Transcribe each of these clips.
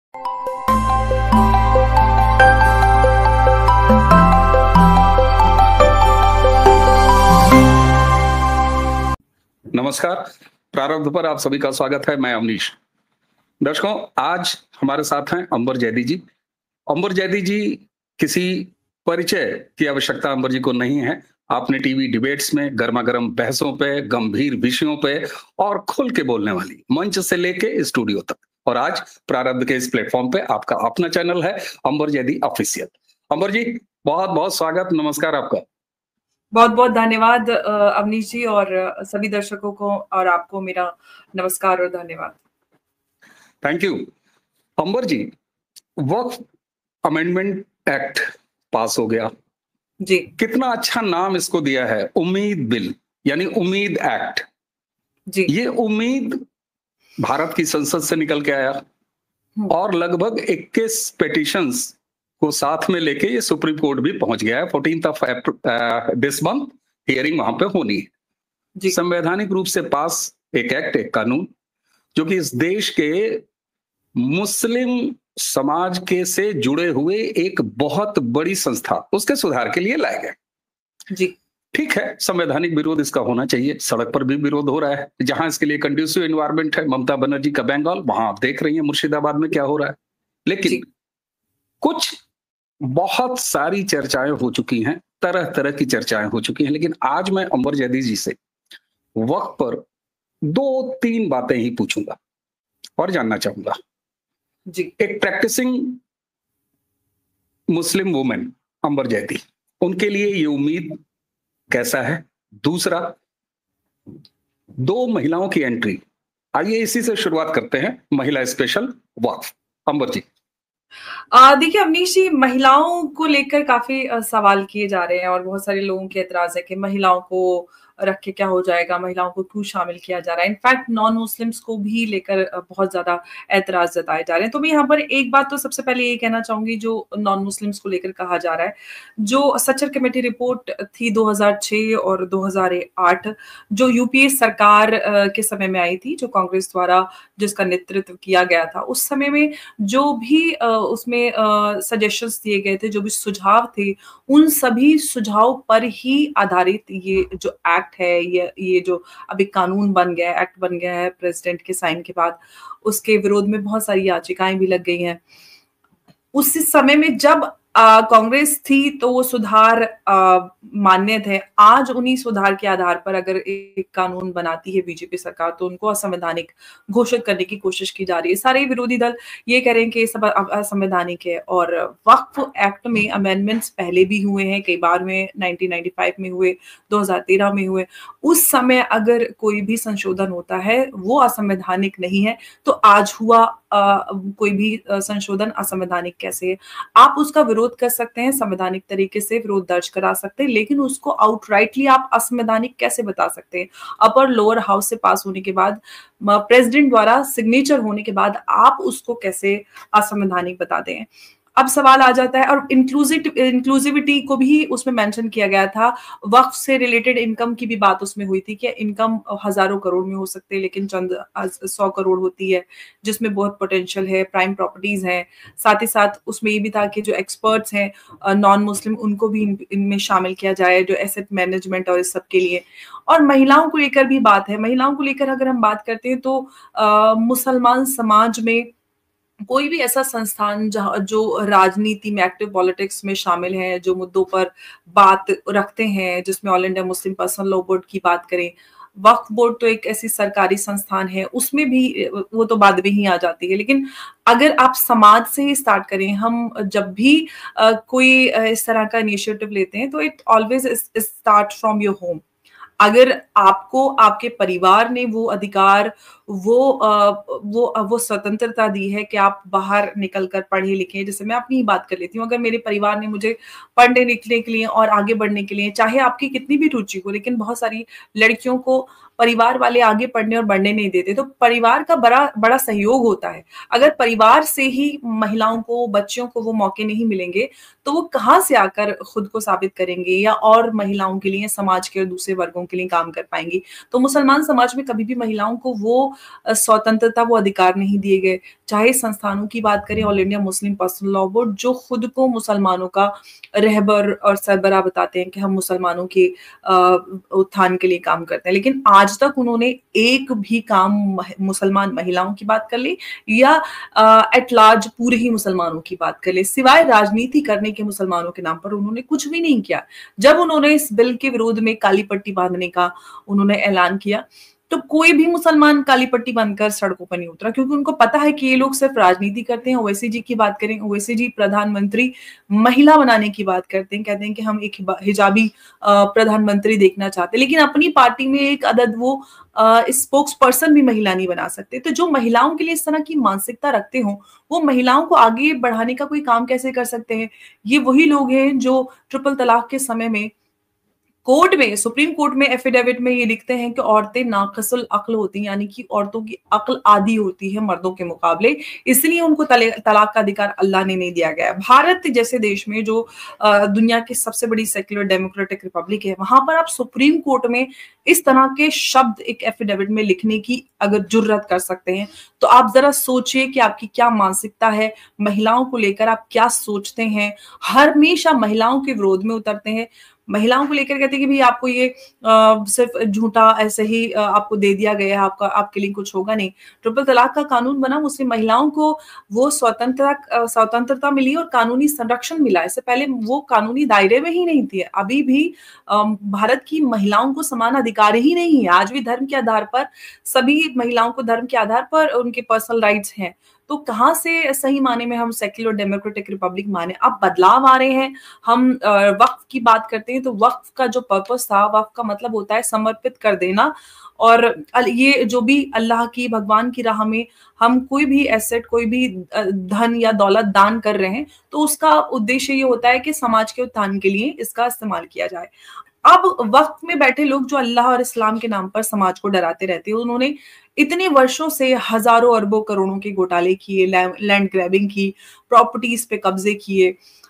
नमस्कार। प्रारब्ध पर आप सभी का स्वागत है। मैं अवनीश। दर्शकों, आज हमारे साथ हैं अंबर जैदी जी। अंबर जैदी जी किसी परिचय की आवश्यकता अंबर जी को नहीं है। आपने टीवी डिबेट्स में गर्मा-गर्म बहसों पे, गंभीर विषयों पे और खुल के बोलने वाली, मंच से लेके स्टूडियो तक, और आज प्रारब्ध के इस प्लेटफॉर्म पे आपका अपना चैनल है अंबर जैदी ऑफिशियल। अंबर जी, बहुत-बहुत स्वागत, नमस्कार आपका। बहुत बहुत धन्यवाद अवनीश जी, और सभी दर्शकों को और आपको मेरा नमस्कार और धन्यवाद। Thank you. Ambar ji, Waqf amendment act pass हो गया। जी, कितना अच्छा नाम इसको दिया है, उम्मीद बिल, यानी उम्मीद एक्ट। जी। ये उम्मीद भारत की संसद से निकल के आया और लगभग 21 पेटिशंस को साथ में लेके ये सुप्रीम कोर्ट भी पहुंच गया है। 14 दिस मंथ हियरिंग वहां पे होनी है। जी, संवैधानिक रूप से पास एक एक्ट, एक कानून, जो कि इस देश के मुस्लिम समाज के से जुड़े हुए एक बहुत बड़ी संस्था, उसके सुधार के लिए लाए गए। जी, ठीक है, संवैधानिक विरोध इसका होना चाहिए। सड़क पर भी विरोध हो रहा है। जहां इसके लिए कंड्यूसिव एनवायरनमेंट है, ममता बनर्जी का बंगाल, वहां आप देख रही हैं मुर्शिदाबाद में क्या हो रहा है। लेकिन जी, कुछ बहुत सारी चर्चाएं हो चुकी हैं, तरह तरह की चर्चाएं हो चुकी हैं, लेकिन आज मैं अंबर जैदी जी से वक्त पर 2-3 बातें ही पूछूंगा और जानना चाहूंगा। जी। एक प्रैक्टिसिंग मुस्लिम वुमेन अंबर जैदी, उनके लिए ये उम्मीद कैसा है? दूसरा, 2 महिलाओं की एंट्री। आइए इसी से शुरुआत करते हैं, महिला स्पेशल वक्फ। अंबर जी। देखिए अवनीश जी, महिलाओं को लेकर काफ़ी सवाल किए जा रहे हैं और बहुत सारे लोगों के एतराज़ है कि महिलाओं को रख के क्या हो जाएगा, महिलाओं को क्यों शामिल किया जा रहा है। इनफैक्ट नॉन मुस्लिम्स को भी लेकर बहुत ज़्यादा एतराज़ जताए जा रहे हैं। तो मैं यहाँ पर एक बात तो सबसे पहले ये कहना चाहूँगी, जो नॉन मुस्लिम्स को लेकर कहा जा रहा है, जो सच्चर कमेटी रिपोर्ट थी 2006 और 2008, जो यूपीए सरकार के समय में आई थी, जो कांग्रेस द्वारा जिसका नेतृत्व किया गया था, उस समय में जो भी उसमें सजेशंस दिए गए थे, जो भी सुझाव थे, उन सभी सुझाव पर ही आधारित ये जो एक्ट है, ये जो अभी कानून बन गया है, एक्ट बन गया है प्रेसिडेंट के साइन के बाद, उसके विरोध में बहुत सारी याचिकाएँ भी लग गई हैं। उस समय में जब कांग्रेस थी तो वो सुधार मान्य थे। आज उन्हीं सुधार के आधार पर अगर एक कानून बनाती है बीजेपी सरकार, तो उनको असंवैधानिक घोषित करने की कोशिश की जा रही है। सारे विरोधी दल ये कह रहे हैं कि ये सब असंवैधानिक है, और वक्फ एक्ट में अमेंडमेंट्स पहले भी हुए हैं, कई बार हुए, 1995 में हुए, 2013 में हुए। उस समय अगर कोई भी संशोधन होता है, वो असंवैधानिक नहीं है, तो आज हुआ कोई भी संशोधन असंवैधानिक कैसे है? आप उसका विरोध कर सकते हैं, संवैधानिक तरीके से विरोध दर्ज करा सकते हैं, लेकिन उसको आउटराइटली आप असंवैधानिक कैसे बता सकते हैं? अपर लोअर हाउस से पास होने के बाद, प्रेसिडेंट द्वारा सिग्नेचर होने के बाद आप उसको कैसे असंवैधानिक बताते हैं? अब सवाल आ जाता है, और इंक्लूसिविटी को भी उसमें मेंशन किया गया था। वक्फ से रिलेटेड इनकम की भी बात उसमें हुई थी कि इनकम हजारों करोड़ में हो सकते हैं, लेकिन चंद 100 करोड़ होती है, जिसमें बहुत पोटेंशियल है, प्राइम प्रॉपर्टीज हैं। साथ ही साथ उसमें ये भी था कि जो एक्सपर्ट्स हैं नॉन मुस्लिम, उनको भी इनमें शामिल किया जाए, जो एसेट मैनेजमेंट और इस सब के लिए। और महिलाओं को लेकर भी बात है। महिलाओं को लेकर अगर हम बात करते हैं, तो मुसलमान समाज में कोई भी ऐसा संस्थान जहाँ जो राजनीति में, एक्टिव पॉलिटिक्स में शामिल है, जो मुद्दों पर बात रखते हैं, जिसमें all India Muslim personal law board की बात करें, वक्फ बोर्ड तो एक ऐसी सरकारी संस्थान है, उसमें भी वो तो बाद में ही आ जाती है। लेकिन अगर आप समाज से ही स्टार्ट करें, हम जब भी कोई इस तरह का इनिशिएटिव लेते हैं, तो it always start from your home. अगर आपको आपके परिवार ने वो अधिकार, वो स्वतंत्रता दी है कि आप बाहर निकलकर पढ़े लिखें। जैसे मैं अपनी ही बात कर लेती हूँ, अगर मेरे परिवार ने मुझे पढ़ने लिखने के लिए और आगे बढ़ने के लिए, चाहे आपकी कितनी भी रुचि हो, लेकिन बहुत सारी लड़कियों को परिवार वाले आगे पढ़ने और बढ़ने नहीं देते, तो परिवार का बड़ा बड़ा सहयोग होता है। अगर परिवार से ही महिलाओं को, बच्चियों को वो मौके नहीं मिलेंगे, तो वो कहाँ से आकर खुद को साबित करेंगे, या और महिलाओं के लिए, समाज के और दूसरे वर्गों के लिए काम कर पाएंगी? तो मुसलमान समाज में कभी भी महिलाओं को वो स्वतंत्रता, वो अधिकार नहीं दिए गए। चाहे संस्थानों की बात करें, all India Muslim personal law board जो खुद को मुसलमानों का रहबर और सरबराह बताते हैं कि हम मुसलमानों के उत्थान के लिए काम करते हैं, लेकिन आज तक उन्होंने एक भी काम मुसलमान महिलाओं की बात कर ली या एट लार्ज पूरे ही मुसलमानों की बात कर ले, सिवाय राजनीति करने के मुसलमानों के नाम पर उन्होंने कुछ भी नहीं किया। जब उन्होंने इस बिल के विरोध में काली पट्टी बांधने का उन्होंने ऐलान किया तो कोई भी मुसलमान काली पट्टी बांधकर सड़कों पर नहीं उतरा, क्योंकि उनको पता है कि ये लोग सिर्फ राजनीति करते हैं। ओवैसी जी की बात करें, ओवैसी जी प्रधानमंत्री महिला बनाने की बात करते हैं, कहते हैं कि हम एक हिजाबी प्रधानमंत्री देखना चाहते हैं, लेकिन अपनी पार्टी में एक अदद वो स्पोक्स पर्सन भी महिला नहीं बना सकते। तो जो महिलाओं के लिए इस तरह की मानसिकता रखते हो, वो महिलाओं को आगे बढ़ाने का कोई काम कैसे कर सकते हैं? ये वही लोग हैं जो ट्रिपल तलाक के समय में कोर्ट में, सुप्रीम कोर्ट में एफिडेविट में ये लिखते हैं कि औरतें नाक़िसुल अक्ल होती हैं, यानी कि औरतों की अक्ल आधी होती है मर्दों के मुकाबले, इसलिए उनको तलाक का अधिकार अल्लाह ने नहीं दिया गया है। भारत जैसे देश में जो दुनिया की सबसे बड़ी सेक्युलर डेमोक्रेटिक रिपब्लिक है, वहां पर आप सुप्रीम कोर्ट में इस तरह के शब्द एक एफिडेविट में लिखने की अगर जुर्रत कर सकते हैं, तो आप जरा सोचिए कि आपकी क्या मानसिकता है, महिलाओं को लेकर आप क्या सोचते हैं। हमेशा महिलाओं के विरोध में उतरते हैं, महिलाओं को लेकर कहते हैं कि भाई आपको ये सिर्फ झूठा ऐसे ही आपको दे दिया गया है, आपके लिए कुछ होगा नहीं। ट्रिपल तलाक का कानून बना, मुस्लिम महिलाओं को वो स्वतंत्रता मिली और कानूनी संरक्षण मिला। इससे पहले वो कानूनी दायरे में ही नहीं थी। अभी भी भारत की महिलाओं को समान अधिकार ही नहीं है। आज भी धर्म के आधार पर सभी महिलाओं को धर्म के आधार पर उनके पर्सनल राइट्स हैं। तो कहाँ से सही माने में हम सेक्युलर डेमोक्रेटिक रिपब्लिक माने? अब बदलाव आ रहे हैं। हम वक्फ की बात करते हैं तो वक्फ का जो पर्पस था, वक्फ का मतलब होता है समर्पित कर देना, और ये जो भी अल्लाह की, भगवान की राह में हम कोई भी एसेट, कोई भी धन या दौलत दान कर रहे हैं, तो उसका उद्देश्य ये होता है कि समाज के उत्थान के लिए इसका इस्तेमाल किया जाए। अब वक्त में बैठे लोग जो अल्लाह और इस्लाम के नाम पर समाज को डराते रहते हैं, उन्होंने इतने वर्षों से हजारों अरबों करोड़ों के घोटाले किए, लैंड ग्रैबिंग की, प्रॉपर्टीज पे कब्जे किए,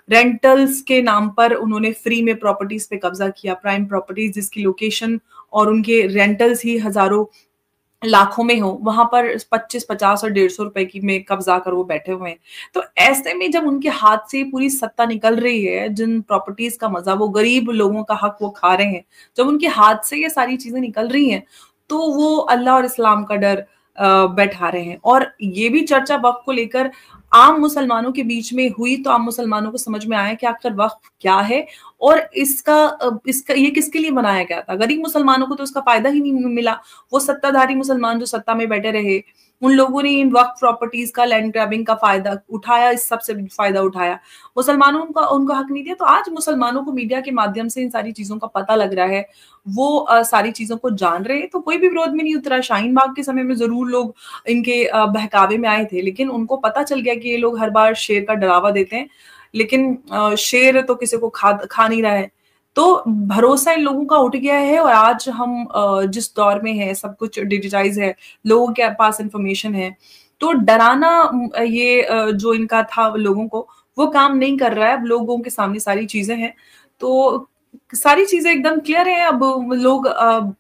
रेंटल्स के नाम पर उन्होंने फ्री में प्रॉपर्टीज पे कब्जा किया, प्राइम प्रॉपर्टीज जिसकी लोकेशन और उनके रेंटल्स ही हजारों लाखों में हो, वहां पर 25, 50 और 150 रुपए की में कब्जा कर वो बैठे हुए हैं। तो ऐसे में जब उनके हाथ से पूरी सत्ता निकल रही है, जिन प्रॉपर्टीज का मजा, वो गरीब लोगों का हक वो खा रहे हैं, जब उनके हाथ से ये सारी चीजें निकल रही हैं, तो वो अल्लाह और इस्लाम का डर बैठा रहे हैं। और ये भी चर्चा वक्फ को लेकर आम मुसलमानों के बीच में हुई, तो आम मुसलमानों को समझ में आया कि आखिर वक्फ क्या है और इसका ये किसके लिए बनाया गया था। गरीब मुसलमानों को तो उसका फायदा ही नहीं मिला। वो सत्ताधारी मुसलमान जो सत्ता में बैठे रहे, उन लोगों ने इन वक्फ प्रॉपर्टीज का, लैंड ग्रैबिंग का फायदा उठाया, इस सबसे फायदा उठाया, मुसलमानों का उनको हक नहीं दिया। तो आज मुसलमानों को मीडिया के माध्यम से इन सारी चीजों का पता लग रहा है, वो सारी चीजों को जान रहे हैं, तो कोई भी विरोध में नहीं उतरा। शाहीन बाग के समय में जरूर लोग इनके बहकावे में आए थे, लेकिन उनको पता चल गया कि ये लोग हर बार शेर का डरावा देते हैं, लेकिन शेर तो किसी को खा नहीं रहा है। तो भरोसा इन लोगों का उठ गया है। और आज हम जिस दौर में है, सब कुछ डिजिटाइज है, लोगों के पास इंफॉर्मेशन है, तो डराना ये जो इनका था लोगों को, वो काम नहीं कर रहा है। अब लोगों के सामने सारी चीजें हैं, तो सारी चीजें एकदम क्लियर है। अब लोग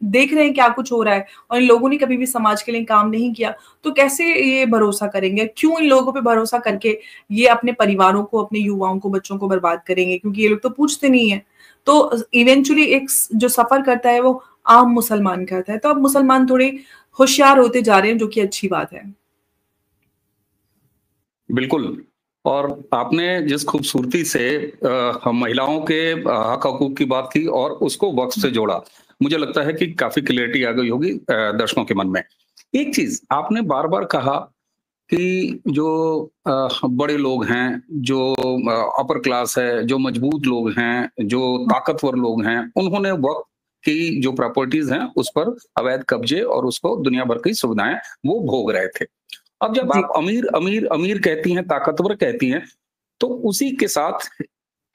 देख रहे हैं क्या कुछ हो रहा है, और इन लोगों ने कभी भी समाज के लिए काम नहीं किया, तो कैसे ये भरोसा करेंगे? क्यों इन लोगों पे भरोसा करके ये अपने परिवारों को, अपने युवाओं को, बच्चों को बर्बाद करेंगे? क्योंकि ये लोग तो पूछते नहीं है। तो इवेंचुअली एक जो सफर करता है वो आम मुसलमान करता है। तो अब मुसलमान थोड़े होशियार होते जा रहे हैं, जो कि अच्छी बात है। बिल्कुल। और आपने जिस खूबसूरती से हम महिलाओं के हक हकूक की बात की और उसको वक्फ से जोड़ा, मुझे लगता है कि काफी क्लियरिटी आ गई होगी दर्शकों के मन में। एक चीज आपने बार बार कहा कि जो बड़े लोग हैं, जो अपर क्लास है, जो मजबूत लोग हैं, जो ताकतवर लोग हैं, उन्होंने वक्त की जो प्रॉपर्टीज हैं उस पर अवैध कब्जे और उसको दुनिया भर की सुविधाएं वो भोग रहे थे। अब जब आप अमीर अमीर अमीर कहती हैं, ताकतवर कहती हैं, तो उसी के साथ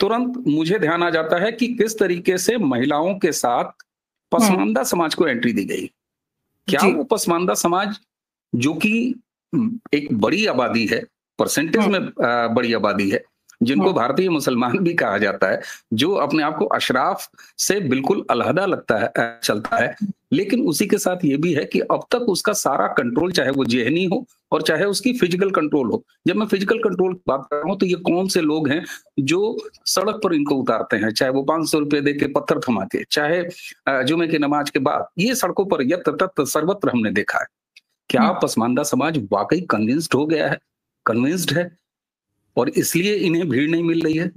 तुरंत मुझे ध्यान आ जाता है कि किस तरीके से महिलाओं के साथ पसमानदा समाज को एंट्री दी गई। क्या वो पसमानदा समाज, जो कि एक बड़ी आबादी है, परसेंटेज में बड़ी आबादी है, जिनको भारतीय मुसलमान भी कहा जाता है, जो अपने आप को अशराफ से बिल्कुल अलहदा लगता है, चलता है, लेकिन उसी के साथ ये भी है कि अब तक उसका सारा कंट्रोल, चाहे वो ज़हनी हो और चाहे उसकी फिजिकल कंट्रोल हो। जब मैं फिजिकल कंट्रोल की बात कर रहा हूँ, तो ये कौन से लोग हैं जो सड़क पर इनको उतारते हैं, चाहे वो 500 रुपए दे के पत्थर थमा के, चाहे जुमे की नमाज के बाद, ये सड़कों पर यत्र तत्र सर्वत्र हमने देखा है। क्या पसमानदा समाज वाकई कन्विंस्ड है और इसलिए इन्हें भीड़ नहीं मिल रही है?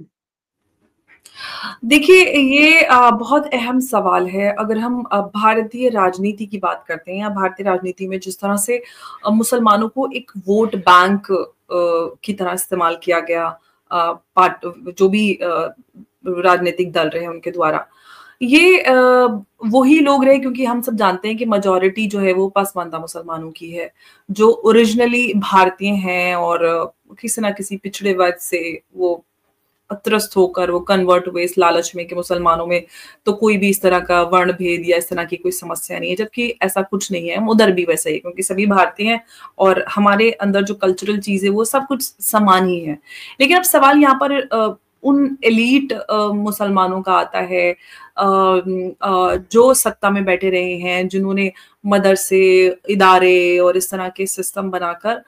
देखिए, ये बहुत अहम सवाल है। अगर हम भारतीय राजनीति की बात करते हैं या भारतीय राजनीति में जिस तरह से मुसलमानों को एक वोट बैंक की तरह इस्तेमाल किया गया, जो भी राजनीतिक दल रहे उनके द्वारा, ये वही लोग रहे, क्योंकि हम सब जानते हैं कि मेजॉरिटी जो है वो पसमानदा मुसलमानों की है, जो ओरिजिनली भारतीय हैं और किसी ना किसी पिछड़े वर्ग से वो त्रस्त होकर वो कन्वर्ट हुए इस लालच में कि मुसलमानों में तो कोई भी इस तरह का वर्ण भेद या इस तरह की कोई समस्या नहीं है, जबकि ऐसा कुछ नहीं है। हम उधर भी वैसे ही, क्योंकि सभी भारतीय हैं और हमारे अंदर जो कल्चरल चीज है वो सब कुछ समान ही है। लेकिन अब सवाल यहाँ पर उन एलीट मुसलमानों का आता है जो सत्ता में बैठे रहे हैं, जिन्होंने मदरसे, इदारे और इस तरह के सिस्टम बनाकर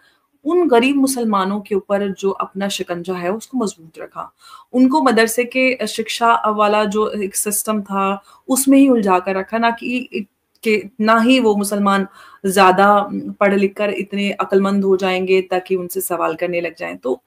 उन गरीब मुसलमानों के ऊपर जो अपना शिकंजा है उसको मजबूत रखा। उनको मदरसे के शिक्षा वाला जो एक सिस्टम था उसमें ही उलझा कर रखा, ना ही वो मुसलमान ज्यादा पढ़ लिख कर इतने अक्लमंद हो जाएंगे ताकि उनसे सवाल करने लग जाएं। तो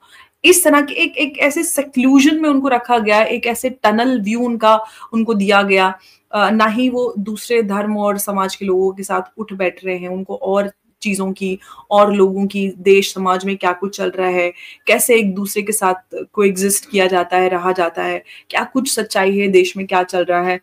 इस तरह के एक ऐसे सेक्लूजन में उनको रखा गया, एक ऐसे टनल व्यू उनको दिया गया। ना ही वो दूसरे धर्म और समाज के लोगों के साथ उठ बैठ रहे हैं, उनको और चीजों की और लोगों की, देश समाज में क्या कुछ चल रहा है, कैसे एक दूसरे के साथ कोएग्जिस्ट किया जाता है, रहा जाता है, क्या कुछ सच्चाई है देश में, क्या चल रहा है,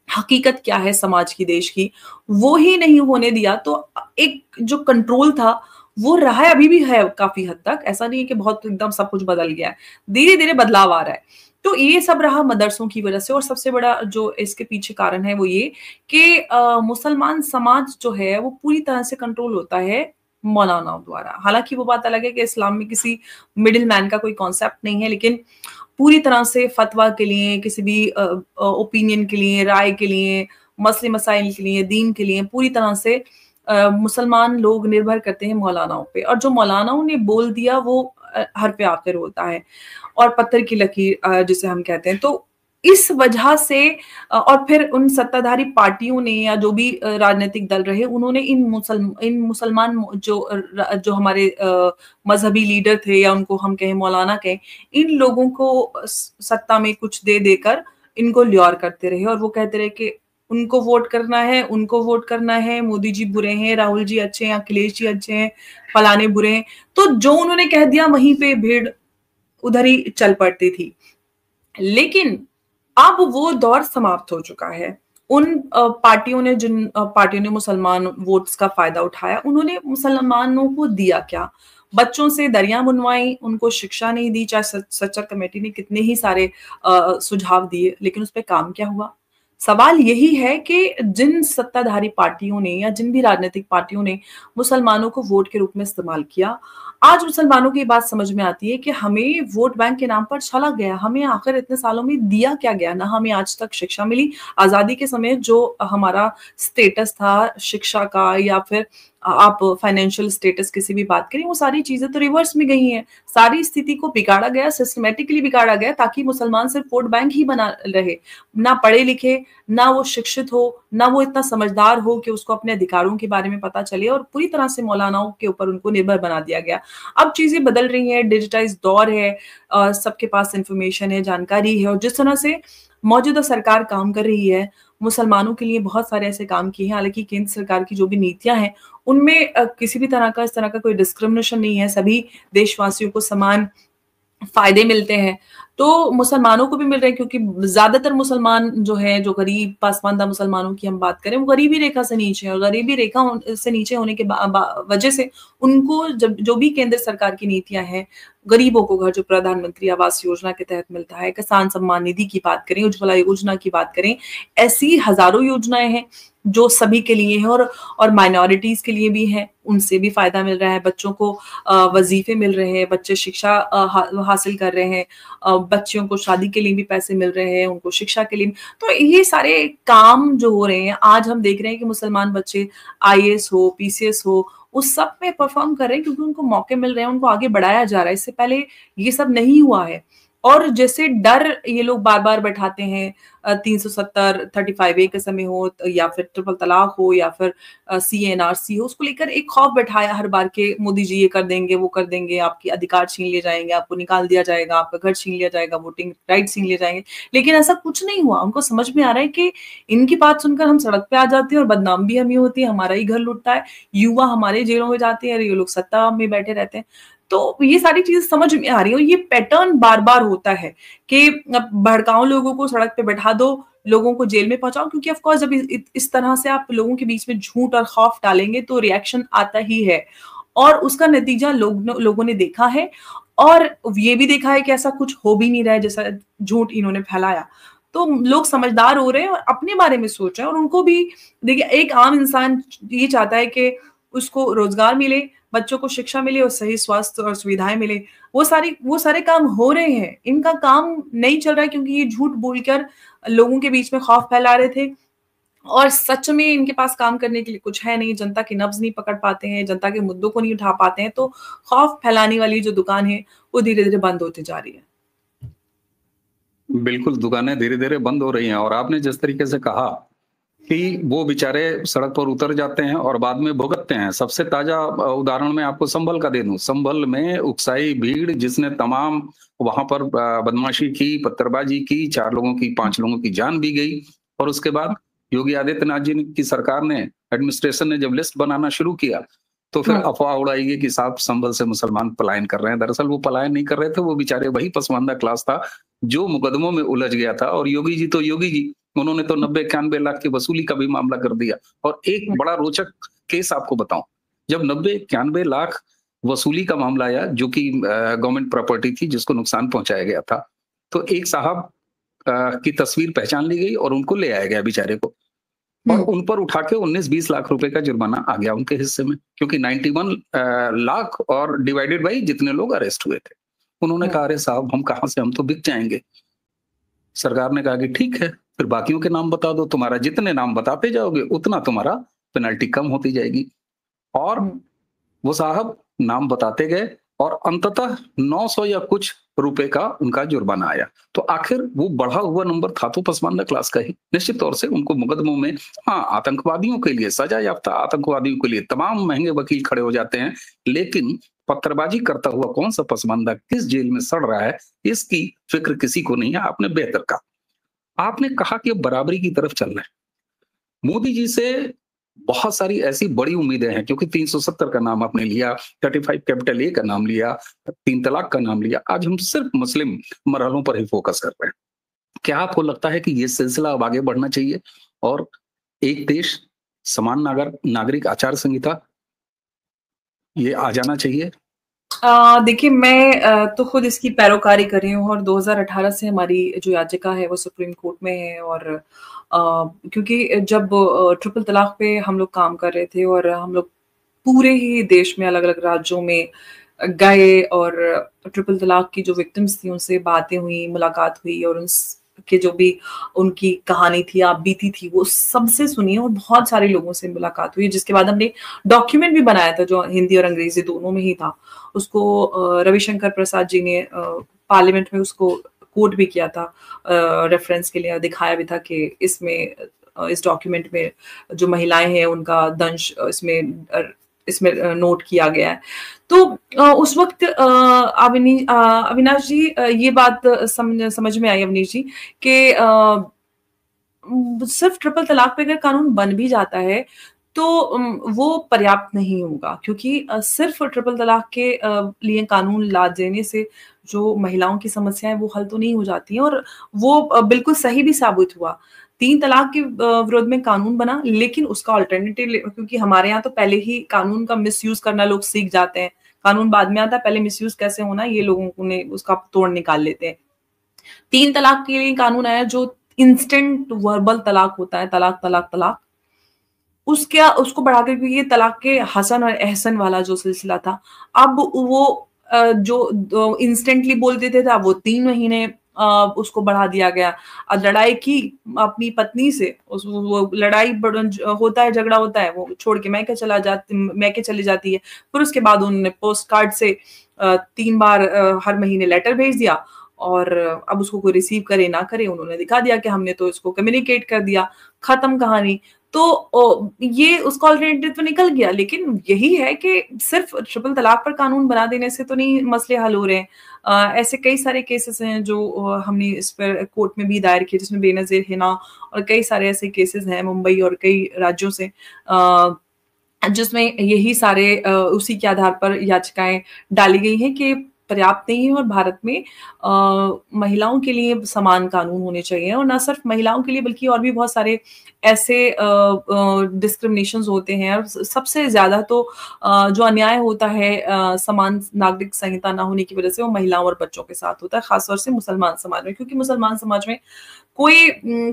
हकीकत क्या है समाज की, देश की, वो ही नहीं होने दिया। तो एक जो कंट्रोल था वो रहा है, अभी भी है काफी हद तक। ऐसा नहीं है कि बहुत एकदम सब कुछ बदल गया है, धीरे धीरे बदलाव आ रहा है। तो ये सब रहा मदरसों की वजह से। और सबसे बड़ा जो इसके पीछे कारण है वो ये कि मुसलमान समाज जो है वो पूरी तरह से कंट्रोल होता है मौलानाओं द्वारा। हालांकि वो बात अलग है कि इस्लाम में किसी मिडिल मैन का कोई कॉन्सेप्ट नहीं है, लेकिन पूरी तरह से फतवा के लिए, किसी भी ओपिनियन के लिए, राय के लिए, मसले मसाइल के लिए, दीन के लिए पूरी तरह से मुसलमान लोग निर्भर करते हैं मौलानाओं पे। और जो मौलानाओं ने बोल दिया वो हर पे आखिर होता है, और पत्थर की लकीर जिसे हम कहते हैं। तो इस वजह से और फिर उन सत्ताधारी पार्टियों ने या जो भी राजनीतिक दल रहे, उन्होंने इन मुसलमान जो हमारे मजहबी लीडर थे, या उनको हम कहें मौलाना कहें, इन लोगों को सत्ता में कुछ दे देकर इनको ल्योर करते रहे। और वो कहते रहे कि उनको वोट करना है, उनको वोट करना है, मोदी जी बुरे हैं, राहुल जी अच्छे हैं, अखिलेश जी अच्छे हैं, फलाने बुरे हैं। तो जो उन्होंने कह दिया वहीं पे भीड़ उधर ही चल पड़ती थी। लेकिन अब वो दौर समाप्त हो चुका है। उन पार्टियों ने, जिन पार्टियों ने मुसलमान वोट्स का फायदा उठाया, उन्होंने मुसलमानों को दिया क्या? बच्चों से दरियां बुनवाई, उनको शिक्षा नहीं दी। चाहे सच्चर कमेटी ने कितने ही सारे सुझाव दिए, लेकिन उस पर काम क्या हुआ? सवाल यही है कि जिन सत्ताधारी पार्टियों ने या जिन भी राजनीतिक पार्टियों ने मुसलमानों को वोट के रूप में इस्तेमाल किया, आज मुसलमानों की बात समझ में आती है कि हमें वोट बैंक के नाम पर छला गया। हमें आखिर इतने सालों में दिया क्या गया? ना हमें आज तक शिक्षा मिली। आजादी के समय जो हमारा स्टेटस था शिक्षा का, या फिर आप फाइनेंशियल स्टेटस किसी भी बात करें, वो सारी चीजें तो रिवर्स में गई हैं। सारी स्थिति को बिगाड़ा गया, सिस्टमेटिकली बिगाड़ा गया, ताकि मुसलमान सिर्फ वोट बैंक ही बना रहे, ना पढ़े लिखे, ना वो शिक्षित हो, ना वो इतना समझदार हो कि उसको अपने अधिकारों के बारे में पता चले। और पूरी तरह से मौलानाओं के ऊपर उनको निर्भर बना दिया गया। अब चीजें बदल रही हैं, डिजिटाइज दौर है, सबके पास इंफॉर्मेशन है, जानकारी है, और जिस तरह से मौजूदा सरकार काम कर रही है, मुसलमानों के लिए बहुत सारे ऐसे काम किए हैं। हालांकि केंद्र सरकार की जो भी नीतियां हैं उनमें किसी भी तरह का इस तरह का कोई डिस्क्रिमिनेशन नहीं है, सभी देशवासियों को समान फायदे मिलते हैं। तो मुसलमानों को भी मिल रहे हैं, क्योंकि ज्यादातर मुसलमान जो है, जो गरीब पासमानदा मुसलमानों की हम बात करें, वो गरीबी रेखा से नीचे है, और गरीबी रेखा से नीचे होने के वजह से उनको जब जो भी केंद्र सरकार की नीतियां हैं, गरीबों को घर जो प्रधानमंत्री आवास योजना के तहत मिलता है, किसान सम्मान निधि की बात करें, उज्ज्वला योजना की बात करें, ऐसी हजारों योजनाएं हैं जो सभी के लिए है, और माइनॉरिटीज के लिए भी है, उनसे भी फायदा मिल रहा है, बच्चों को वजीफे मिल रहे हैं, बच्चे शिक्षा हासिल कर रहे हैं, बच्चियों को शादी के लिए भी पैसे मिल रहे हैं, उनको शिक्षा के लिए। तो ये सारे काम जो हो रहे हैं, आज हम देख रहे हैं कि मुसलमान बच्चे आईएएस हो, पीसीएस हो, उस सब में परफॉर्म कर रहे हैं, क्योंकि उनको मौके मिल रहे हैं, उनको आगे बढ़ाया जा रहा है। इससे पहले ये सब नहीं हुआ है। और जैसे डर ये लोग बार बार बैठाते हैं, 370 35A के समय हो, या फिर ट्रिपल तलाक हो, या फिर CNRC हो, उसको लेकर एक खौफ बैठाया हर बार के मोदी जी ये कर देंगे, वो कर देंगे, आपकी अधिकार छीन लिए जाएंगे, आपको निकाल दिया जाएगा, आपका घर छीन लिया जाएगा, वोटिंग राइट छीन लिए जाएंगे। लेकिन ऐसा कुछ नहीं हुआ। उनको समझ में आ रहा है कि इनकी बात सुनकर हम सड़क पे आ जाते हैं और बदनाम भी हम ही होती है, हमारा ही घर लुटता है, युवा हमारे जेलों में जाते हैं, ये लोग सत्ता में बैठे रहते हैं। तो ये सारी चीजें समझ में आ रही है, और ये पैटर्न बार बार होता है कि भड़काऊ लोगों को सड़क पे बैठा दो, लोगों को जेल में पहुंचाओ, क्योंकि ऑफ कोर्स जब इस तरह से आप लोगों के बीच में झूठ और खौफ डालेंगे तो रिएक्शन आता ही है, और उसका नतीजा लोगों ने देखा है, और ये भी देखा है कि ऐसा कुछ हो भी नहीं रहा है जैसा झूठ इन्होंने फैलाया। तो लोग समझदार हो रहे हैं और अपने बारे में सोच रहे हैं, और उनको भी देखिए, एक आम इंसान ये चाहता है कि उसको रोजगार मिले, बच्चों को शिक्षा मिले और सही स्वास्थ्य और सुविधाएं मिले। वो सारे काम हो रहे हैं, इनका काम नहीं चल रहा है, क्योंकि ये झूठ बोलकर लोगों के बीच में खौफ फैला रहे थे, और सच में इनके पास काम करने के लिए कुछ है नहीं, जनता की नब्ज नहीं पकड़ पाते हैं, जनता के मुद्दों को नहीं उठा पाते हैं, तो खौफ फैलाने वाली जो दुकान है वो धीरे धीरे बंद होती जा रही है। बिल्कुल, दुकानें धीरे धीरे बंद हो रही हैं। और आपने जिस तरीके से कहा कि वो बेचारे सड़क पर उतर जाते हैं और बाद में भुगतते हैं। सबसे ताजा उदाहरण मैं आपको संभल का दे दूं। संभल में उकसाई भीड़ जिसने तमाम वहां पर बदमाशी की, पत्थरबाजी की, 4 लोगों की, 5 लोगों की जान भी गई। और उसके बाद योगी आदित्यनाथ जी की सरकार ने, एडमिनिस्ट्रेशन ने जब लिस्ट बनाना शुरू किया, तो फिर अफवाह उड़ाई गई कि साहब संभल से मुसलमान पलायन कर रहे हैं। दरअसल वो पलायन नहीं कर रहे थे, वो बेचारे वही पसमानदा क्लास था जो मुकदमों में उलझ गया था। और योगी जी तो योगी जी, उन्होंने तो 90-91 लाख की वसूली का भी मामला कर दिया। और एक बड़ा रोचक केस आपको बताऊं, जब 90-91 लाख वसूली का मामला आया, जो कि गवर्नमेंट प्रॉपर्टी थी जिसको नुकसान पहुंचाया गया था, तो एक साहब की तस्वीर पहचान ली गई और उनको ले आया गया बेचारे को, और उन पर उठा के 19-20 लाख रुपए का जुर्माना आ गया उनके हिस्से में, क्योंकि 91 लाख और डिवाइडेड बाई जितने लोग अरेस्ट हुए थे। उन्होंने कहा अरे साहब हम कहां से, हम तो बिक जाएंगे। सरकार ने कहा कि ठीक है, फिर बाकियों के नाम बता दो, तुम्हारा जितने नाम बताते जाओगे उतना तुम्हारा पेनल्टी कम होती जाएगी। और वो साहब नाम बताते गए और अंततः 900 या कुछ रुपए का उनका जुर्माना आया। तो आखिर वो बढ़ा हुआ नंबर था तो पसमानदा क्लास का ही। निश्चित तौर से उनको मुकदमों में, हाँ, आतंकवादियों के लिए, सजा याफ्ता आतंकवादियों के लिए तमाम महंगे वकील खड़े हो जाते हैं, लेकिन पत्थरबाजी करता हुआ कौन सा पसमानदा किस जेल में सड़ रहा है, इसकी फिक्र किसी को नहीं है। आपने बेहतर कहा, आपने कहा कि अब बराबरी की तरफ चल रहे हैं। मोदी जी से बहुत सारी ऐसी बड़ी उम्मीदें हैं, क्योंकि 370 का नाम आपने लिया, 35 कैपिटल ए का नाम लिया, 3 तलाक का नाम लिया। आज हम सिर्फ मुस्लिम मरहलों पर ही फोकस कर रहे हैं। क्या आपको लगता है कि ये सिलसिला अब आगे बढ़ना चाहिए और एक देश समान नागरिक आचार संहिता ये आ जाना चाहिए? देखिए, मैं तो खुद इसकी पैरोकारी कर रही हूँ, और 2018 से हमारी जो याचिका है वो सुप्रीम कोर्ट में है। और क्योंकि जब ट्रिपल तलाक पे हम लोग काम कर रहे थे, और हम लोग पूरे ही देश में अलग अलग राज्यों में गए, और ट्रिपल तलाक की जो विक्टिम्स थी उनसे बातें हुई, मुलाकात हुई, और उनके जो भी उनकी कहानी थी, आप बीती थी, वो सबसे सुनी, और बहुत सारे लोगों से मुलाकात हुई, जिसके बाद हमने डॉक्यूमेंट भी बनाया था जो हिंदी और अंग्रेजी दोनों में ही था। उसको रविशंकर प्रसाद जी ने पार्लियामेंट में उसको कोट भी किया था रेफरेंस के लिए, और दिखाया भी था कि इसमें इस डॉक्यूमेंट में जो महिलाएं हैं उनका दंश इसमें नोट किया गया है। तो उस वक्त अविनाश जी, ये बात समझ में आई अवनीश जी कि सिर्फ ट्रिपल तलाक पे अगर कानून बन भी जाता है तो वो पर्याप्त नहीं होगा, क्योंकि सिर्फ ट्रिपल तलाक के लिए कानून ला देने से जो महिलाओं की समस्याएं वो हल तो नहीं हो जाती हैं, और वो बिल्कुल सही भी साबित हुआ। 3 तलाक के विरोध में कानून बना, लेकिन उसका अल्टरनेटिव, क्योंकि हमारे यहाँ तो पहले ही कानून का मिसयूज करना लोग सीख जाते हैं। कानून बाद में आता है, पहले मिसयूज कैसे होना है ये लोगों ने उसका तोड़ निकाल लेते हैं। 3 तलाक के लिए कानून आया, जो इंस्टेंट वर्बल तलाक होता है, तलाक तलाक तलाक, उसको बढ़ाकर, क्योंकि ये तलाक के हसन और एहसन वाला जो सिलसिला था, अब वो जो इंस्टेंटली बोल देते थे, अब वो 3 महीने उसको बढ़ा दिया गया। लड़ाई की अपनी पत्नी से, वो लड़ाई होता है, झगड़ा होता है, वो छोड़ के मैके चली जाती है। फिर उसके बाद उन्होंने पोस्ट कार्ड से 3 बार हर महीने लेटर भेज दिया, और अब उसको कोई रिसीव करे ना करे, उन्होंने दिखा दिया कि हमने तो इसको कम्युनिकेट कर दिया, खत्म कहानी। तो ये उसका अल्टरनेटिव तो निकल गया, लेकिन यही है कि सिर्फ ट्रिपल तलाक पर कानून बना देने से तो नहीं मसले हल हो रहे हैं। ऐसे कई सारे केसेस हैं जो हमने इस पर कोर्ट में भी दायर किए, जिसमें बेनजीर हिना और कई सारे ऐसे केसेस हैं मुंबई और कई राज्यों से, जिसमें यही सारे उसी के आधार पर याचिकाएं डाली गई हैं कि पर्याप्त नहीं है, और भारत में महिलाओं के लिए समान कानून होने चाहिए, और ना सिर्फ महिलाओं के लिए बल्कि और भी बहुत सारे ऐसे डिस्क्रिमिनेशंस होते हैं। और सबसे ज्यादा तो जो अन्याय होता है समान नागरिक संहिता ना होने की वजह से, वो महिलाओं और बच्चों के साथ होता है, खासतौर से मुसलमान समाज में, क्योंकि मुसलमान समाज में कोई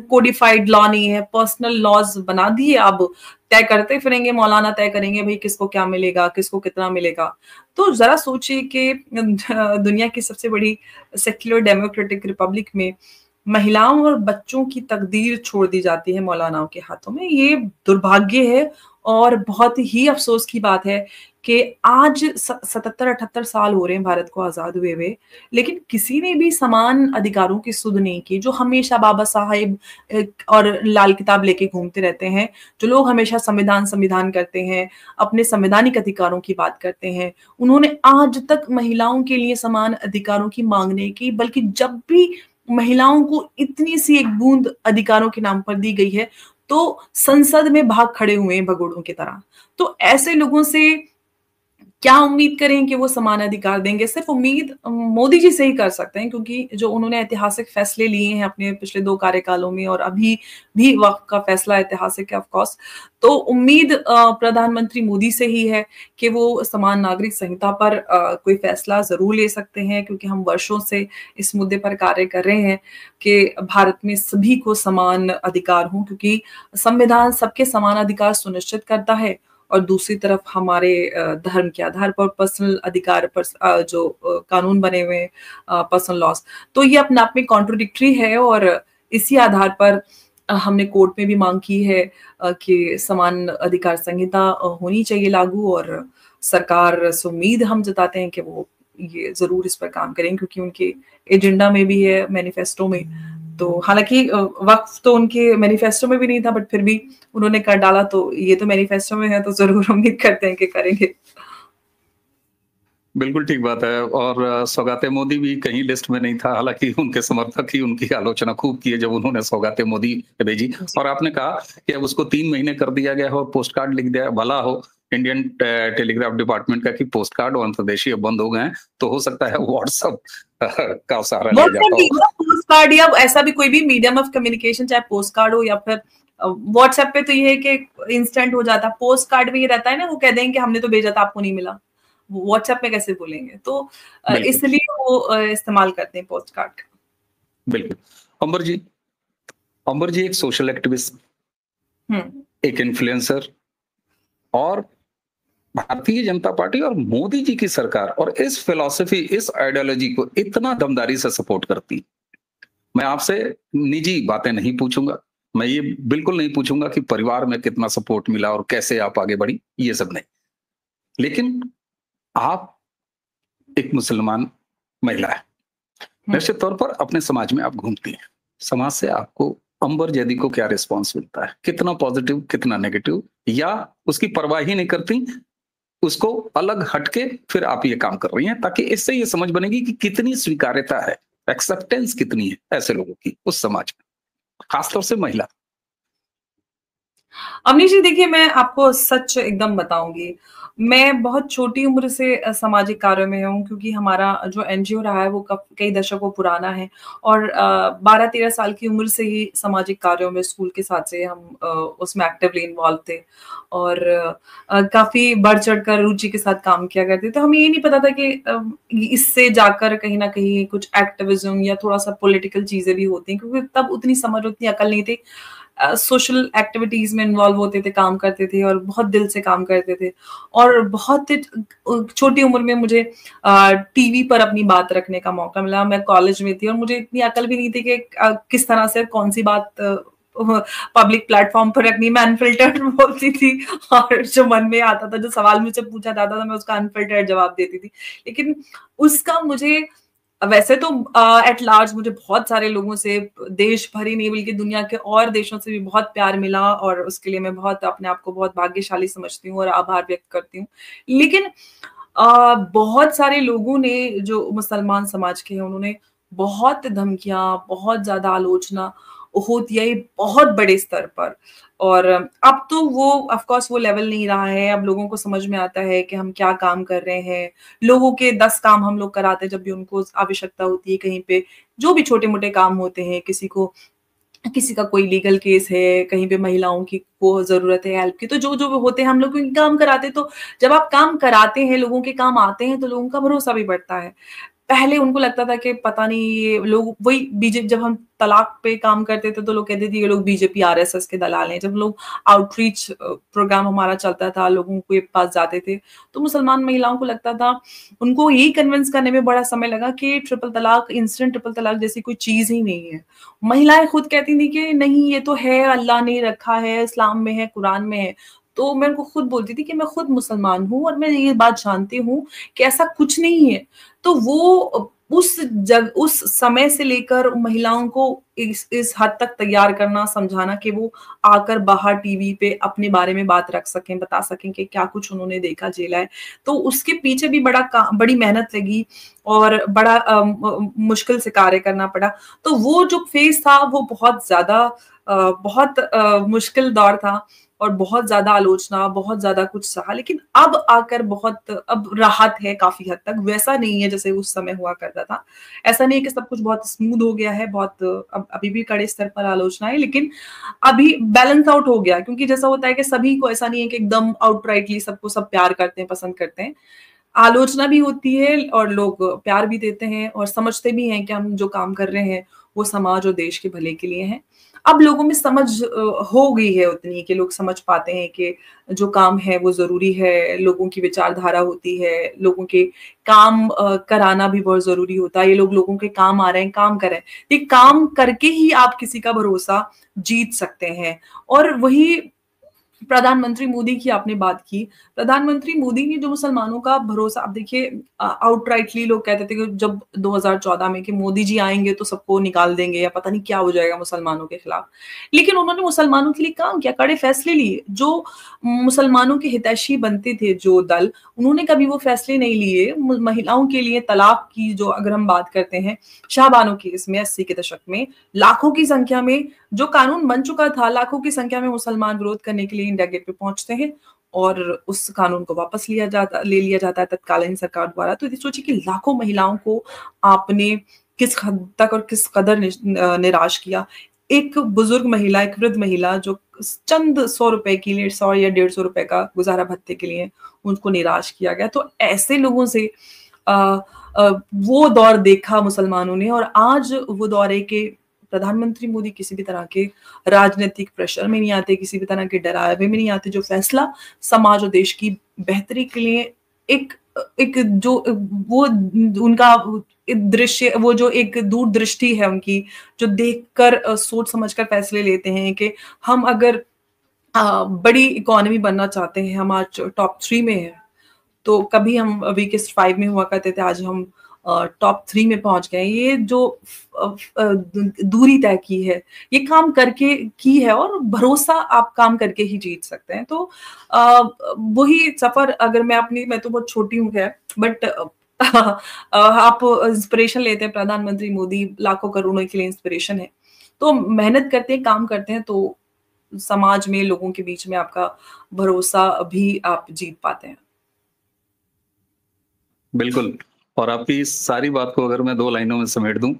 कोडिफाइड लॉ नहीं है, पर्सनल लॉज बना दिए, अब तय करते फिरेंगे, मौलाना तय करेंगे भाई किसको क्या मिलेगा, किसको कितना मिलेगा। तो जरा सोचिए कि दुनिया की सबसे बड़ी सेक्युलर डेमोक्रेटिक रिपब्लिक में महिलाओं और बच्चों की तकदीर छोड़ दी जाती है मौलानाओं के हाथों में। ये दुर्भाग्य है, और बहुत ही अफसोस की बात है कि आज 77-78 साल हो रहे हैं भारत को आजाद हुए, लेकिन किसी ने भी समान अधिकारों की सुध नहीं की। जो हमेशा बाबा साहेब और लाल किताब लेके घूमते रहते हैं, जो लोग हमेशा संविधान संविधान करते हैं, अपने संवैधानिक अधिकारों की बात करते हैं, उन्होंने आज तक महिलाओं के लिए समान अधिकारों की मांग नहीं की, बल्कि जब भी महिलाओं को इतनी सी एक बूंद अधिकारों के नाम पर दी गई है, तो संसद में भाग खड़े हुए हैं भगोड़ों की तरह। तो ऐसे लोगों से क्या उम्मीद करें कि वो समान अधिकार देंगे? सिर्फ उम्मीद मोदी जी से ही कर सकते हैं, क्योंकि जो उन्होंने ऐतिहासिक फैसले लिए हैं अपने पिछले 2 कार्यकालों में, और अभी भी वक्त का फैसला ऐतिहासिक है ऑफ कोर्स। तो उम्मीद प्रधानमंत्री मोदी से ही है कि वो समान नागरिक संहिता पर कोई फैसला जरूर ले सकते हैं, क्योंकि हम वर्षों से इस मुद्दे पर कार्य कर रहे हैं कि भारत में सभी को समान अधिकार हों, क्योंकि संविधान सबके समान अधिकार सुनिश्चित करता है, और दूसरी तरफ हमारे धर्म के आधार पर पर्सनल अधिकार पर जो कानून बने हुए पर्सनल लॉस, तो ये अपने आप में कॉन्ट्रोडिक्टरी है। और इसी आधार पर हमने कोर्ट में भी मांग की है कि समान अधिकार संहिता होनी चाहिए लागू, और सरकार से उम्मीद हम जताते हैं कि वो ये जरूर इस पर काम करें, क्योंकि उनके एजेंडा में भी है, मैनिफेस्टो में। तो हालांकि वक्त तो उनके मैनिफेस्टो में भी नहीं था, बट फिर भी उन्होंने कर डाला, तो ये तो मैनिफेस्टो में है, तो जरूर उम्मीद करते हैं कि करेंगे। बिल्कुल ठीक बात है। और सौगाते मोदी भी कहीं लिस्ट में नहीं था, हालांकि उनके समर्थक ही उनकी आलोचना खूब की है जब उन्होंने सौगाते मोदी भेजी। और आपने कहा कि अब उसको 3 महीने कर दिया गया हो, पोस्ट कार्ड लिख दिया, भला हो इंडियन टेलीग्राफ डिपार्टमेंट का कि पोस्ट कार्ड और अंतर्देशीय बंद हो गए हैं, तो हो सकता है व्हाट्सएप का सहारा लिया जाता हो। पोस्ट कार्ड या ऐसा भी कोई भी मीडियम ऑफ कम्युनिकेशन, चाहे पोस्ट कार्ड हो या फिर व्हाट्सएप पे, तो ये है कि इंस्टेंट हो जाता है। पोस्ट कार्ड में ये रहता है ना, वो कह देंगे कि हमने तो भेजा था, आपको नहीं मिला। व्हाट्सएप में कैसे बोलेंगे? तो इसलिए वो इस्तेमाल करते हैं पोस्ट कार्ड का। बिल्कुल। अंबर जी एक सोशल एक्टिविस्ट, एक इन्फ्लुएंसर, और भारतीय जनता पार्टी और मोदी जी की सरकार और इस फिलॉसफी, इस आइडियोलॉजी को इतना दमदारी से सपोर्ट करती। मैं आपसे निजी बातें नहीं पूछूंगा, मैं ये बिल्कुल नहीं पूछूंगा कि परिवार में कितना सपोर्ट मिला और कैसे आप आगे बढ़ी, ये सब नहीं। लेकिन आप एक मुसलमान महिला है, निश्चित तौर पर अपने समाज में आप घूमती हैं, समाज से आपको अंबर जैदी को क्या रिस्पॉन्स मिलता है, कितना पॉजिटिव कितना नेगेटिव, या उसकी परवाह ही नहीं करती, उसको अलग हटके फिर आप ये काम कर रही हैं, ताकि इससे ये समझ बनेगी कि कितनी स्वीकार्यता है, एक्सेप्टेंस कितनी है ऐसे लोगों की उस समाज में, खासतौर से महिला। अवनीश जी, देखिए मैं आपको सच एकदम बताऊँगी। मैं बहुत छोटी उम्र से सामाजिक कार्यों में हूँ, क्योंकि हमारा जो एनजीओ रहा है वो कई दशकों पुराना है, और 12-13 साल की उम्र से ही सामाजिक कार्यों में स्कूल के साथ से हम उसमें एक्टिवली इन्वॉल्व थे, और काफ़ी बढ़-चढ़ कर रुचि के साथ काम किया करते थे। तो हमें ये नहीं पता था कि इससे जाकर कहीं न कहीं कुछ एक्टिविज़्म या थोड़ा-सा पॉलिटिकल चीज़ें भी होती हैं, क्योंकि तब उतनी समझ, उतनी अकल नहीं थी। सोशल एक्टिविटीज़ में इन्वॉल्व होते थे, काम करते थे और बहुत दिल से काम करते थे। और बहुत छोटी उम्र में मुझे टीवी पर अपनी बात रखने का मौका मिला। मैं कॉलेज में थी और मुझे इतनी अकल भी नहीं थी कि किस तरह से कौन-सी बात पब्लिक प्लेटफ़ॉर्म पर रखनी। मैं अनफ़िल्टर्ड बोलती थी, और जो मन में आता था, जो सवाल मुझसे पूछा जाता था, मैं उसका अनफ़िल्टर्ड जवाब देती थी। लेकिन उसका मुझे वैसे तो एट लार्ज मुझे बहुत सारे लोगों से, देश भर ही नहीं बल्कि दुनिया के और देशों से भी बहुत प्यार मिला, और उसके लिए मैं बहुत अपने आप को बहुत भाग्यशाली समझती हूँ और आभार व्यक्त करती हूँ। लेकिन बहुत सारे लोगों ने, जो मुसलमान समाज के हैं, उन्होंने बहुत धमकियाँ, बहुत ज़्यादा आलोचना होती है बहुत बड़े स्तर पर। और अब तो वो ऑफ कोर्स वो लेवल नहीं रहा है, अब लोगों को समझ में आता है कि हम क्या काम कर रहे हैं। लोगों के 10 काम हम लोग कराते हैं जब भी उनको आवश्यकता होती है कहीं पे, जो भी छोटे-मोटे काम होते हैं, किसी का कोई लीगल केस है, कहीं पे महिलाओं की को ज़रूरत है हेल्प की, तो जो-जो होते हैं हम लोग उनके काम कराते हैं। तो जब आप काम कराते हैं, लोगों के काम आते हैं, तो लोगों का भरोसा भी बढ़ता है। पहले उनको लगता था कि पता नहीं, ये लोग वही बीजे जब हम तलाक पे काम करते थे तो लोग कहते थे ये लोग बीजेपी आरएसएस के दलाल हैं। जब लोग आउटरीच प्रोग्राम हमारा चलता था, लोगों के पास जाते थे, तो मुसलमान महिलाओं को लगता था, उनको यही कन्विंस करने में बड़ा समय लगा कि ट्रिपल तलाक, इंस्टेंट ट्रिपल तलाक जैसी कोई चीज़ ही नहीं है। महिलाएँ खुद कहती थी कि नहीं, ये तो है, अल्लाह ने रखा है, इस्लाम में है, कुरान में है। तो मैं उनको खुद बोलती थी कि मैं खुद मुसलमान हूँ और मैं ये बात जानती हूँ कि ऐसा कुछ नहीं है। तो वो उस समय से लेकर महिलाओं को इस हद तक तैयार करना, समझाना कि वो आकर बाहर टीवी पे अपने बारे में बात रख सकें, बता सकें कि क्या कुछ उन्होंने देखा, झेला है। तो उसके पीछे भी बड़ी मेहनत लगी, और बड़ा मुश्किल से कार्य करना पड़ा। तो वो जो फ़ेज़ था वो बहुत ज़्यादा बहुत मुश्किल दौर था, और बहुत ज़्यादा आलोचना, बहुत ज़्यादा कुछ सहा, लेकिन अब आकर अब राहत है काफ़ी हद तक, वैसा नहीं है जैसे उस समय हुआ करता था। ऐसा नहीं है कि सब कुछ बहुत स्मूथ हो गया है, बहुत अब अभी भी कड़े स्तर पर आलोचना है, लेकिन अभी बैलेंस आउट हो गया, क्योंकि जैसा होता है कि सभी को, ऐसा नहीं है कि एकदम आउटराइटली सबको सब प्यार करते हैं, पसंद करते हैं। आलोचना भी होती है और लोग प्यार भी देते हैं और समझते भी हैं कि हम जो काम कर रहे हैं, वो समाज और देश के भले के लिए है। अब लोगों में समझ हो गई है उतनी कि लोग समझ पाते हैं कि जो काम है वो ज़रूरी है, लोगों की विचारधारा होती है, लोगों के काम कराना भी बहुत ज़रूरी होता है। ये लोगों के काम आ रहे हैं, काम करें। ये काम करके ही आप किसी का भरोसा जीत सकते हैं, और वही प्रधानमंत्री मोदी की आपने बात की। प्रधानमंत्री मोदी ने जो मुसलमानों का भरोसा, अब देखिए आउटराइटली लोग कहते थे कि जब 2014 में कि मोदी जी आएँगे तो सबको निकाल देंगे या पता नहीं क्या हो जाएगा मुसलमानों के खिलाफ। लेकिन उन्होंने मुसलमानों के लिए काम किया, कड़े फैसले लिए। जो मुसलमानों के हितैषी बनते थे जो दल, उन्होंने कभी वो फैसले नहीं लिए। महिलाओं के लिए तलाक की जो अगर हम बात करते हैं, शाहबानो केस में 80 के दशक में लाखों की संख्या में जो कानून बन चुका था, लाखों की संख्या में मुसलमान विरोध करने के लिए इंडिया गेट पे पहुंचते हैं, और उस कानून को वापस ले लिया जाता है तत्कालीन सरकार द्वारा। तो ये सोचिए कि लाखों महिलाओं को आपने किस हद तक और किस कदर निराश किया। एक बुजुर्ग महिला, एक वृद्ध महिला जो चंद 100 रुपए के लिए, 100 या 150 रुपए का गुजारा भत्ते के लिए उनको निराश किया गया। तो ऐसे लोगों से अ वो दौर देखा मुसलमानों ने, और आज वो दौर है कि प्रधानमंत्री मोदी किसी भी तरह के राजनीतिक प्रेशर में नहीं आते, किसी भी तरह के डरावे में नहीं आते। जो फैसला समाज और देश की बेहतरी के लिए एक एक जो वो उनका दृश्य, वो जो एक दूरदृष्टि है उनकी, जो देखकर सोच समझकर फैसले लेते हैं कि हम अगर बड़ी इकोनॉमी बनना चाहते हैं, हम आज टॉप 3 में हैं, तो कभी हम वीकेस्ट 5 में हुआ करते थे, आज हम टॉप 3 में पहुँच गए हैं। ये जो अ दूरी तय की है, ये काम करके की है, और भरोसा आप काम करके ही जीत सकते हैं। तो वही सफ़र, अगर मैं तो बहुत छोटी हूँ खैर, बट आप इंस्पिरेशन लेते हैं, प्रधानमंत्री मोदी लाखों करोड़ों के लिए इंस्पिरेशन है। तो मेहनत करते हैं, काम करते हैं, तो समाज में लोगों के बीच में आपका भरोसा भी आप जीत पाते हैं? बिल्कुल। और आपकी इस सारी बात को अगर मैं 2 लाइनों में समेट दूँ,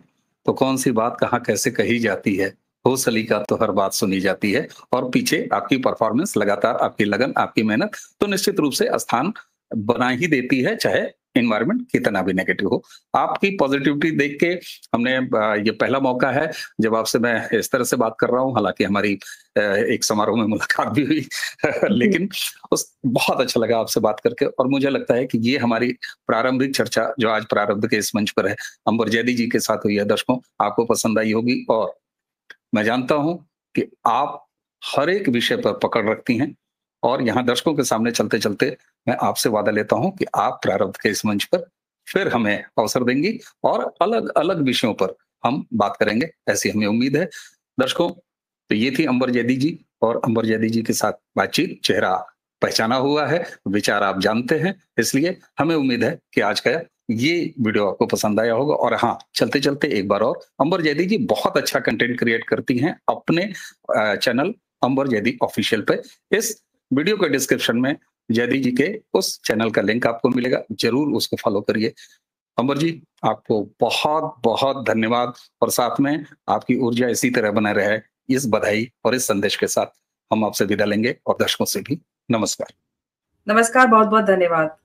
तो कौन-सी बात कहाँ कैसे कही जाती है, हो सलीका तो हर बात सुनी जाती है, और पीछे आपकी परफ़ॉर्मेंस लगातार, आपकी लगन, आपकी मेहनत तो निश्चित रूप से स्थान बना ही देती है, चाहे एनवायरनमेंट कितना भी नेगेटिव हो। आपकी पॉज़िटिविटी देख के हमने ये पहला मौका है जब आपसे मैं इस तरह से बात कर रहा हूँ, हालाँकि हमारी एक समारोह में मुलाकात भी हुई जी। लेकिन उस बहुत अच्छा लगा आपसे बात करके, और मुझे लगता है कि ये हमारी प्रारंभिक चर्चा जो आज प्रारब्ध के इस मंच पर है, अंबर जैदी जी के साथ हुई है, दर्शकों आपको पसंद आई होगी। और मैं जानता हूँ कि आप हर एक विषय पर पकड़ रखती हैं, और यहाँ दर्शकों के सामने चलते-चलते मैं आपसे वादा लेता हूँ कि आप प्रारब्ध के इस मंच पर फिर हमें अवसर देंगी और अलग-अलग विषयों पर हम बात करेंगे, ऐसी हमें उम्मीद है। दर्शकों, तो ये थी अंबर जैदी जी, और अंबर जैदी जी के साथ बातचीत, चेहरा पहचाना हुआ है, विचार आप जानते हैं, इसलिए हमें उम्मीद है कि आज का ये वीडियो आपको पसंद आया होगा। और हाँ, चलते-चलते एक बार और, अंबर जैदी जी बहुत अच्छा कंटेंट क्रिएट करती हैं अपने चैनल अंबर जैदी ऑफिशियल पे। इस वीडियो के डिस्क्रिप्शन में जैदी जी के उस चैनल का लिंक आपको मिलेगा, ज़रूर उसको फॉलो करिए। अंबर जी, आपको बहुत-बहुत धन्यवाद, और साथ में आपकी ऊर्जा इसी तरह बना रहे। इस बधाई और इस संदेश के साथ हम आपसे विदा लेंगे, और दर्शकों से भी नमस्कार। नमस्कार, बहुत-बहुत धन्यवाद।